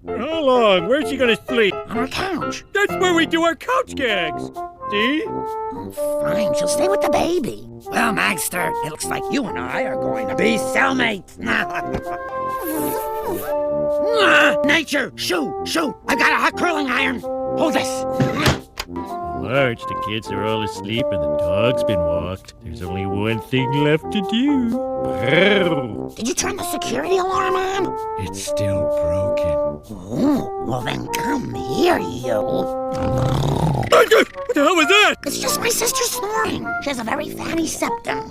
For how long? Where's she gonna sleep? On our couch. That's where we do our couch gags. See? Oh, fine, she'll stay with the baby. Well, Magster, it looks like you and I are going to be cellmates. Nature, shoo, I've got a hot curling iron. Hold this. Marge, the kids are all asleep and the dog's been walked. There's only one thing left to do. Brrr. Did you turn the security alarm on? It's still broken. Oh, well then come here, you. What the hell was that? It's just my sister snoring. She has a very fatty septum.